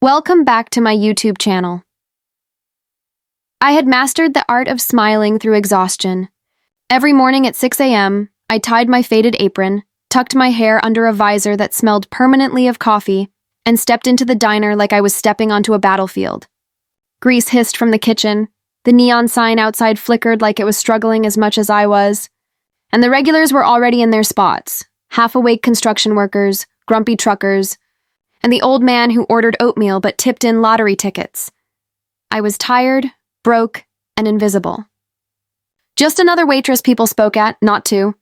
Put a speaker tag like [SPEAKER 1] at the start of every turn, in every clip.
[SPEAKER 1] Welcome back to my YouTube channel. I had mastered the art of smiling through exhaustion. Every morning at 6 a.m., I tied my faded apron, tucked my hair under a visor that smelled permanently of coffee, and stepped into the diner like I was stepping onto a battlefield. Grease hissed from the kitchen, the neon sign outside flickered like it was struggling as much as I was, and the regulars were already in their spots, half-awake construction workers, grumpy truckers, and the old man who ordered oatmeal but tipped in lottery tickets. I was tired, broke, and invisible. Just another waitress people spoke at, not two.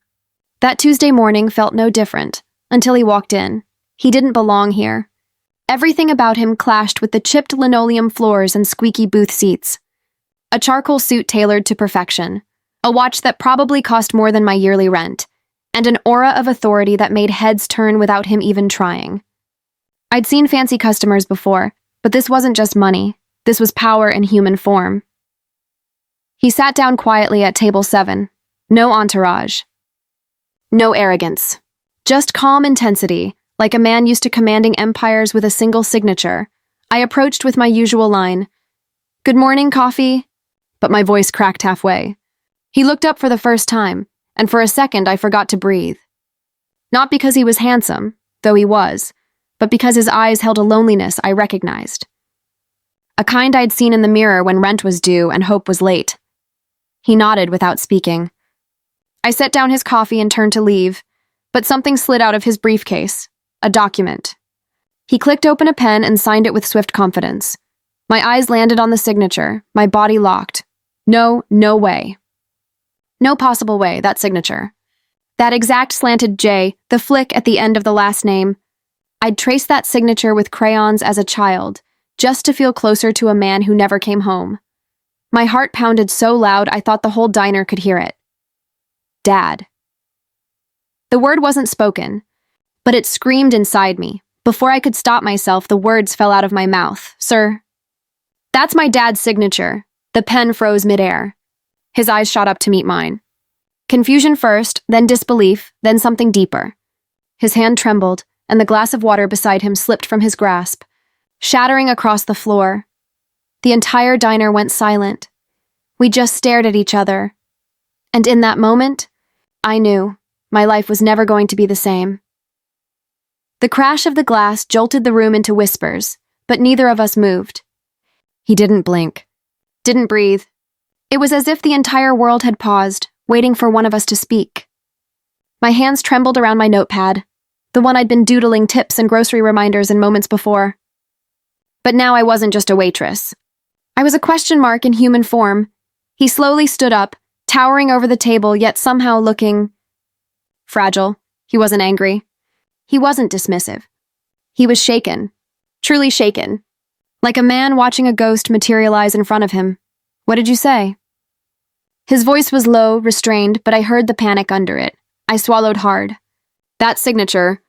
[SPEAKER 1] That Tuesday morning felt no different, until he walked in. He didn't belong here. Everything about him clashed with the chipped linoleum floors and squeaky booth seats. A charcoal suit tailored to perfection, a watch that probably cost more than my yearly rent, and an aura of authority that made heads turn without him even trying. I'd seen fancy customers before, but this wasn't just money. This was power in human form. He sat down quietly at table 7. No entourage. No arrogance. Just calm intensity, like a man used to commanding empires with a single signature. I approached with my usual line, "Good morning, coffee?" But my voice cracked halfway. He looked up for the first time, and for a second I forgot to breathe. Not because he was handsome, though he was, but because his eyes held a loneliness I recognized. A kind I'd seen in the mirror when rent was due and hope was late. He nodded without speaking. I set down his coffee and turned to leave, but something slid out of his briefcase, a document. He clicked open a pen and signed it with swift confidence. My eyes landed on the signature, my body locked. No way. No possible way, that signature. That exact slanted J, the flick at the end of the last name. I'd traced that signature with crayons as a child, just to feel closer to a man who never came home. My heart pounded so loud I thought the whole diner could hear it. Dad. The word wasn't spoken, but it screamed inside me. Before I could stop myself, the words fell out of my mouth. "Sir." "That's my dad's signature." The pen froze midair. His eyes shot up to meet mine. Confusion first, then disbelief, then something deeper. His hand trembled, and the glass of water beside him slipped from his grasp, shattering across the floor. The entire diner went silent. We just stared at each other. And in that moment, I knew my life was never going to be the same. The crash of the glass jolted the room into whispers, but neither of us moved. He didn't blink, didn't breathe. It was as if the entire world had paused, waiting for one of us to speak. My hands trembled around my notepad, the one I'd been doodling tips and grocery reminders in moments before. But now I wasn't just a waitress. I was a question mark in human form. He slowly stood up, towering over the table, yet somehow looking fragile. He wasn't angry. He wasn't dismissive. He was shaken, truly shaken, like a man watching a ghost materialize in front of him. "What did you say?" His voice was low, restrained, but I heard the panic under it. I swallowed hard. "That signature,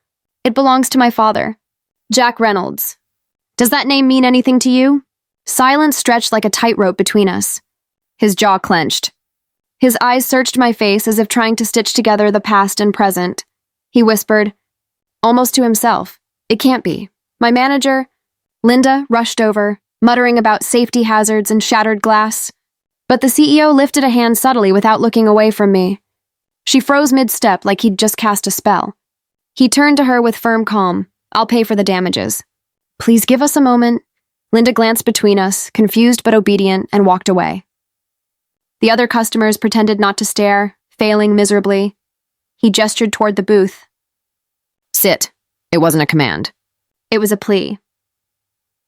[SPEAKER 1] it belongs to my father, Jack Reynolds. Does that name mean anything to you?" Silence stretched like a tightrope between us. His jaw clenched. His eyes searched my face as if trying to stitch together the past and present. He whispered, almost to himself, "It can't be." My manager, Linda, rushed over, muttering about safety hazards and shattered glass. But the CEO lifted a hand subtly without looking away from me. She froze mid-step like he'd just cast a spell. He turned to her with firm calm. "I'll pay for the damages." "Please give us a moment." Linda glanced between us, confused but obedient, and walked away. The other customers pretended not to stare, failing miserably. He gestured toward the booth. "Sit." It wasn't a command. It was a plea.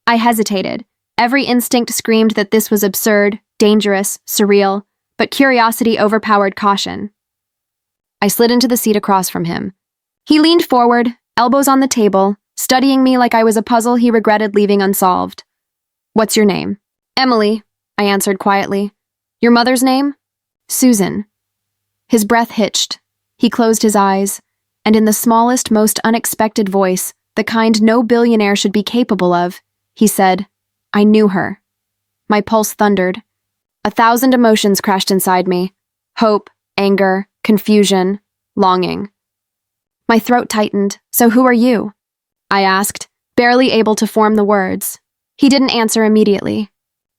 [SPEAKER 1] I hesitated. Every instinct screamed that this was absurd, dangerous, surreal, but curiosity overpowered caution. I slid into the seat across from him. He leaned forward, elbows on the table, studying me like I was a puzzle he regretted leaving unsolved. "What's your name?" "Emily," I answered quietly. "Your mother's name?" "Susan." His breath hitched. He closed his eyes, and in the smallest, most unexpected voice, the kind no billionaire should be capable of, he said, "I knew her." My pulse thundered. 1,000 emotions crashed inside me. Hope, anger, confusion, longing. My throat tightened. "So who are you?" I asked, barely able to form the words. He didn't answer immediately.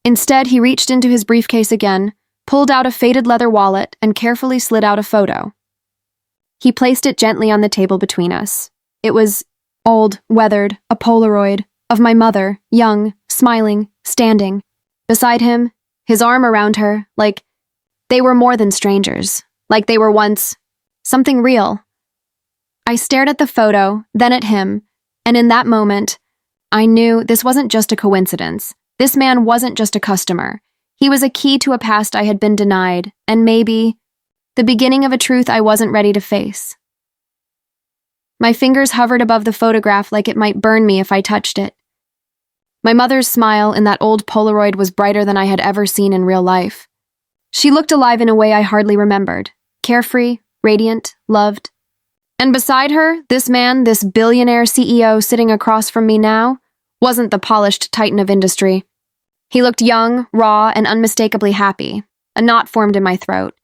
[SPEAKER 1] Instead, he reached into his briefcase again, pulled out a faded leather wallet, and carefully slid out a photo. He placed it gently on the table between us. It was old, weathered, a Polaroid of my mother, young, smiling, standing. Beside him, his arm around her, like they were more than strangers, like they were once something real. I stared at the photo, then at him, and in that moment, I knew this wasn't just a coincidence. This man wasn't just a customer. He was a key to a past I had been denied, and maybe the beginning of a truth I wasn't ready to face. My fingers hovered above the photograph like it might burn me if I touched it. My mother's smile in that old Polaroid was brighter than I had ever seen in real life. She looked alive in a way I hardly remembered, carefree, radiant, loved. And beside her, this man, this billionaire CEO sitting across from me now, wasn't the polished titan of industry. He looked young, raw, and unmistakably happy. A knot formed in my throat.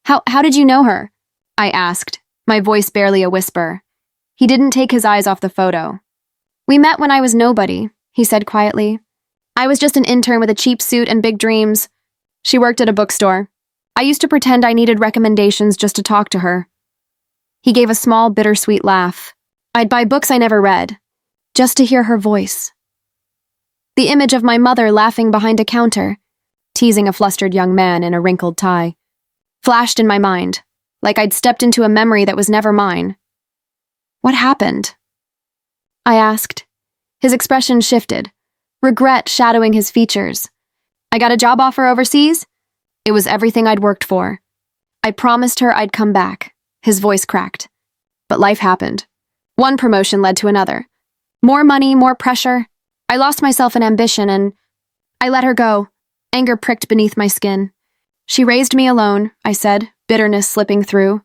[SPEAKER 1] How did you know her? I asked, my voice barely a whisper. He didn't take his eyes off the photo. We met when I was nobody, he said quietly. I was just an intern with a cheap suit and big dreams. She worked at a bookstore. I used to pretend I needed recommendations just to talk to her. He gave a small, bittersweet laugh. I'd buy books I never read, just to hear her voice. The image of my mother laughing behind a counter, teasing a flustered young man in a wrinkled tie, flashed in my mind, like I'd stepped into a memory that was never mine. What happened? I asked. His expression shifted, regret shadowing his features. I got a job offer overseas? It was everything I'd worked for. I promised her I'd come back. His voice cracked. But life happened. One promotion led to another. More money, more pressure. I lost myself in ambition and I let her go. Anger pricked beneath my skin. She raised me alone, I said, bitterness slipping through.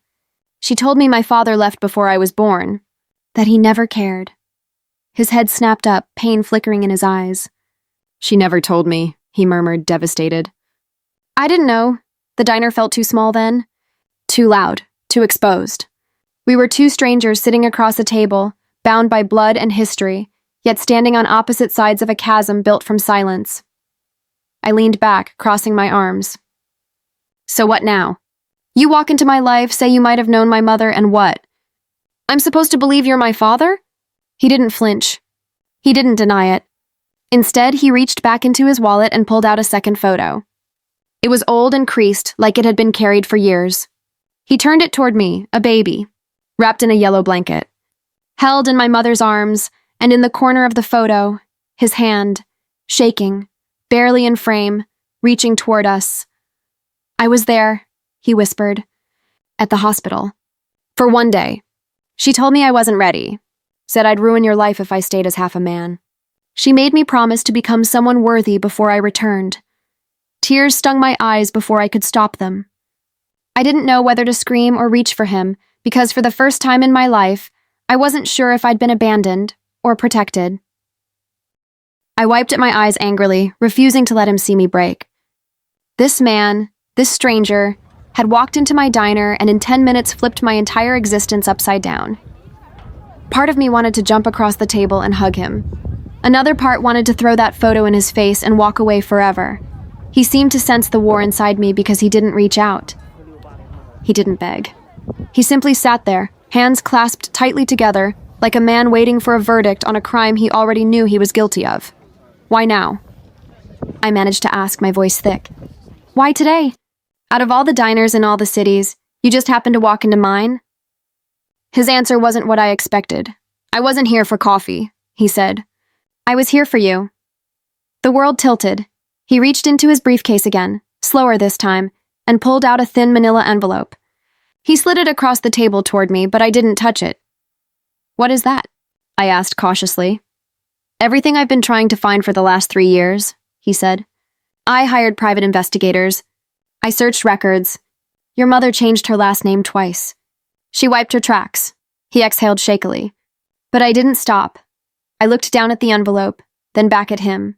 [SPEAKER 1] She told me my father left before I was born, that he never cared. His head snapped up, pain flickering in his eyes. She never told me, he murmured, devastated. I didn't know. The diner felt too small then. Too loud, too exposed. We were two strangers sitting across a table, bound by blood and history, yet standing on opposite sides of a chasm built from silence. I leaned back, crossing my arms. So what now? You walk into my life, say you might have known my mother, and what? I'm supposed to believe you're my father? He didn't flinch. He didn't deny it. Instead, he reached back into his wallet and pulled out a second photo. It was old and creased, like it had been carried for years. He turned it toward me, a baby, wrapped in a yellow blanket. Held in my mother's arms, and in the corner of the photo, his hand, shaking, barely in frame, reaching toward us. I was there, he whispered, at the hospital. For one day. She told me I wasn't ready, said I'd ruin your life if I stayed as half a man. She made me promise to become someone worthy before I returned. Tears stung my eyes before I could stop them. I didn't know whether to scream or reach for him, because for the first time in my life, I wasn't sure if I'd been abandoned or protected. I wiped at my eyes angrily, refusing to let him see me break. This man, this stranger, had walked into my diner and in 10 minutes flipped my entire existence upside down. Part of me wanted to jump across the table and hug him. Another part wanted to throw that photo in his face and walk away forever. He seemed to sense the war inside me because he didn't reach out. He didn't beg. He simply sat there, hands clasped tightly together, like a man waiting for a verdict on a crime he already knew he was guilty of. Why now? I managed to ask, my voice thick. Why today? Out of all the diners in all the cities, you just happened to walk into mine? His answer wasn't what I expected. I wasn't here for coffee, he said. I was here for you. The world tilted. He reached into his briefcase again, slower this time, and pulled out a thin manila envelope. He slid it across the table toward me, but I didn't touch it. What is that? I asked cautiously. Everything I've been trying to find for the last 3 years, he said. I hired private investigators. I searched records. Your mother changed her last name twice. She wiped her tracks. He exhaled shakily. But I didn't stop. I looked down at the envelope, then back at him.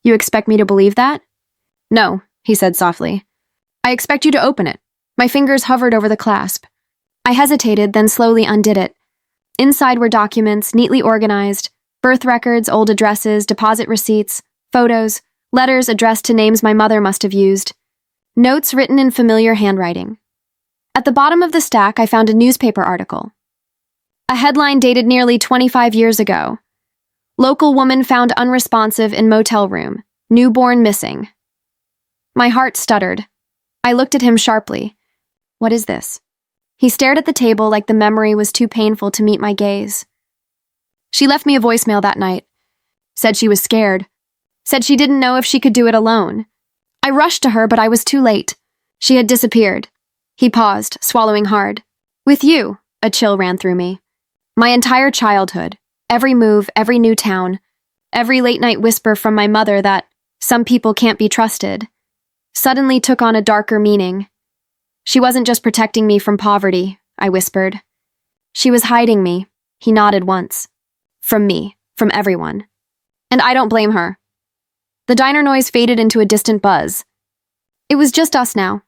[SPEAKER 1] You expect me to believe that? No, he said softly. I expect you to open it. My fingers hovered over the clasp. I hesitated, then slowly undid it. Inside were documents, neatly organized, Birth records, old addresses, deposit receipts, photos, letters addressed to names my mother must have used, notes written in familiar handwriting. At the bottom of the stack, I found a newspaper article. A headline dated nearly 25 years ago. Local woman found unresponsive in motel room. Newborn missing. My heart stuttered. I looked at him sharply. What is this? He stared at the table like the memory was too painful to meet my gaze. She left me a voicemail that night. Said she was scared. Said she didn't know if she could do it alone. I rushed to her, but I was too late. She had disappeared. He paused, swallowing hard. With you, a chill ran through me. My entire childhood, every move, every new town, every late-night whisper from my mother that some people can't be trusted, suddenly took on a darker meaning. She wasn't just protecting me from poverty, I whispered. She was hiding me, he nodded once. From me, from everyone. And I don't blame her. The diner noise faded into a distant buzz. It was just us now.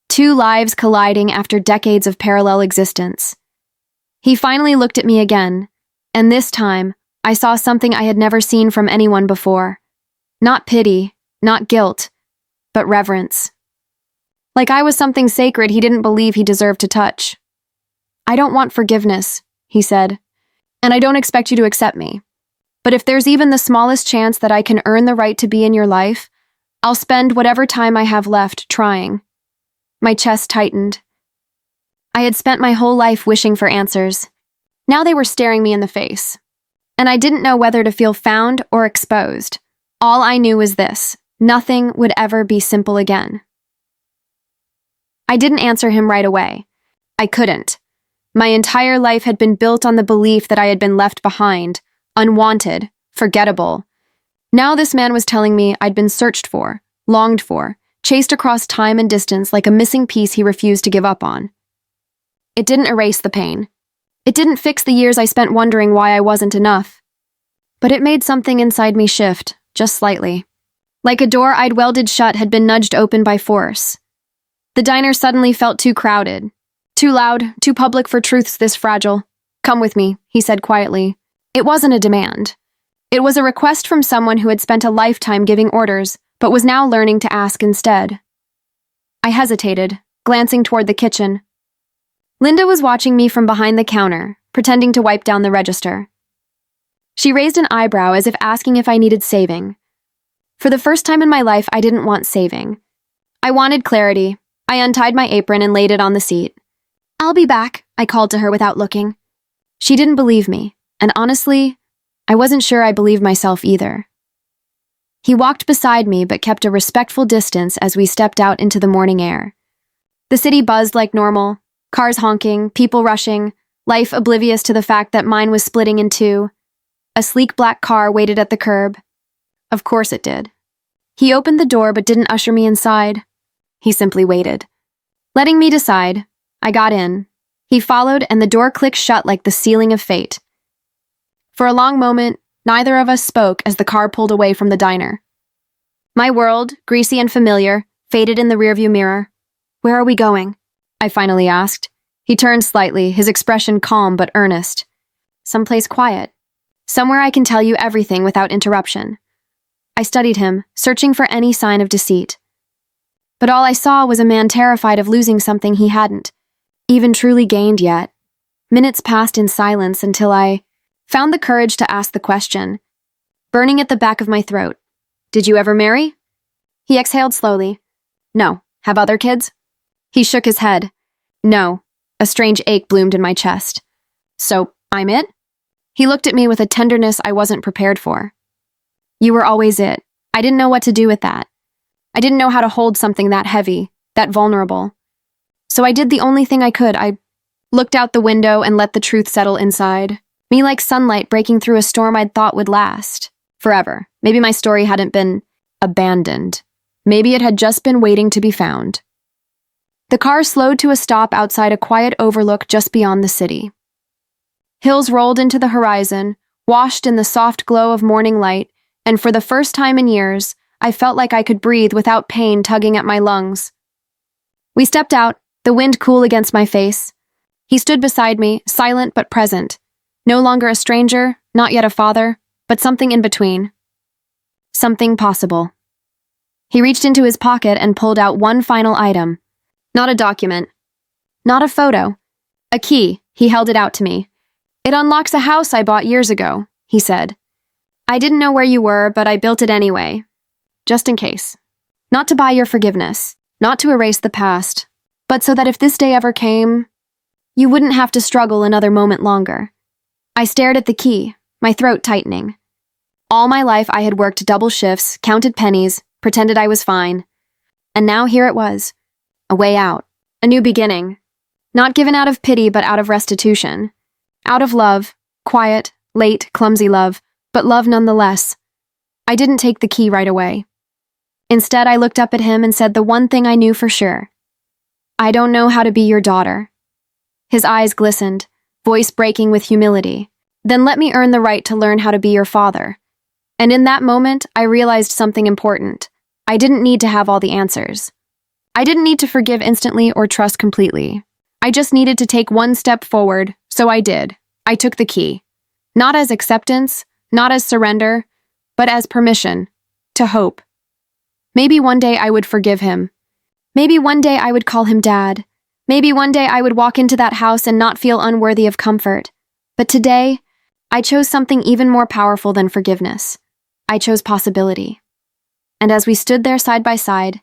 [SPEAKER 1] Two lives colliding after decades of parallel existence. He finally looked at me again, and this time, I saw something I had never seen from anyone before. Not pity, not guilt, but reverence. Like I was something sacred he didn't believe he deserved to touch. I don't want forgiveness, he said, and I don't expect you to accept me. But if there's even the smallest chance that I can earn the right to be in your life, I'll spend whatever time I have left trying. My chest tightened. I had spent my whole life wishing for answers. Now they were staring me in the face. And I didn't know whether to feel found or exposed. All I knew was this: nothing would ever be simple again. I didn't answer him right away. I couldn't. My entire life had been built on the belief that I had been left behind, unwanted, forgettable. Now this man was telling me I'd been searched for, longed for, chased across time and distance like a missing piece he refused to give up on. It didn't erase the pain. It didn't fix the years I spent wondering why I wasn't enough. But it made something inside me shift, just slightly. Like a door I'd welded shut had been nudged open by force. The diner suddenly felt too crowded. Too loud, too public for truths this fragile. Come with me, he said quietly. It wasn't a demand. It was a request from someone who had spent a lifetime giving orders, but was now learning to ask instead. I hesitated, glancing toward the kitchen. Linda was watching me from behind the counter, pretending to wipe down the register. She raised an eyebrow as if asking if I needed saving. For the first time in my life, I didn't want saving. I wanted clarity. I untied my apron and laid it on the seat. I'll be back, I called to her without looking. She didn't believe me, and honestly, I wasn't sure I believed myself either. He walked beside me but kept a respectful distance as we stepped out into the morning air. The city buzzed like normal, cars honking, people rushing, life oblivious to the fact that mine was splitting in two. A sleek black car waited at the curb. Of course it did. He opened the door but didn't usher me inside. He simply waited. Letting me decide, I got in. He followed and the door clicked shut like the sealing of fate. For a long moment, neither of us spoke as the car pulled away from the diner. My world, greasy and familiar, faded in the rearview mirror. Where are we going? I finally asked. He turned slightly, his expression calm but earnest. Someplace quiet. Somewhere I can tell you everything without interruption. I studied him, searching for any sign of deceit. But all I saw was a man terrified of losing something he hadn't even truly gained yet. Minutes passed in silence until I found the courage to ask the question, burning at the back of my throat. Did you ever marry? He exhaled slowly. No. Have other kids? He shook his head. No. A strange ache bloomed in my chest. So, I'm it? He looked at me with a tenderness I wasn't prepared for. You were always it. I didn't know what to do with that. I didn't know how to hold something that heavy, that vulnerable. So I did the only thing I could. I looked out the window and let the truth settle inside. Me like sunlight breaking through a storm I'd thought would last forever. Maybe my story hadn't been abandoned. Maybe it had just been waiting to be found. The car slowed to a stop outside a quiet overlook just beyond the city. Hills rolled into the horizon, washed in the soft glow of morning light, and for the first time in years, I felt like I could breathe without pain tugging at my lungs. We stepped out, the wind cool against my face. He stood beside me, silent but present. No longer a stranger, not yet a father, but something in between. Something possible. He reached into his pocket and pulled out one final item. Not a document. Not a photo. A key. He held it out to me. It unlocks a house I bought years ago, he said. I didn't know where you were, but I built it anyway. Just in case. Not to buy your forgiveness. Not to erase the past. But so that if this day ever came, you wouldn't have to struggle another moment longer. I stared at the key, my throat tightening. All my life I had worked double shifts, counted pennies, pretended I was fine. And now here it was. A way out. A new beginning. Not given out of pity, but out of restitution. Out of love. Quiet, late, clumsy love, but love nonetheless. I didn't take the key right away. Instead, I looked up at him and said the one thing I knew for sure. I don't know how to be your daughter. His eyes glistened, voice breaking with humility. Then let me earn the right to learn how to be your father. And in that moment, I realized something important. I didn't need to have all the answers. I didn't need to forgive instantly or trust completely. I just needed to take one step forward, so I did. I took the key. Not as acceptance, not as surrender, but as permission, to hope. Maybe one day I would forgive him. Maybe one day I would call him Dad. Maybe one day I would walk into that house and not feel unworthy of comfort. But today, I chose something even more powerful than forgiveness. I chose possibility. And as we stood there side by side,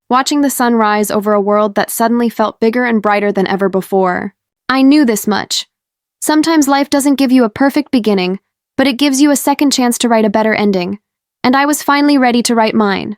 [SPEAKER 1] watching the sun rise over a world that suddenly felt bigger and brighter than ever before, I knew this much. Sometimes life doesn't give you a perfect beginning, but it gives you a second chance to write a better ending. And I was finally ready to write mine.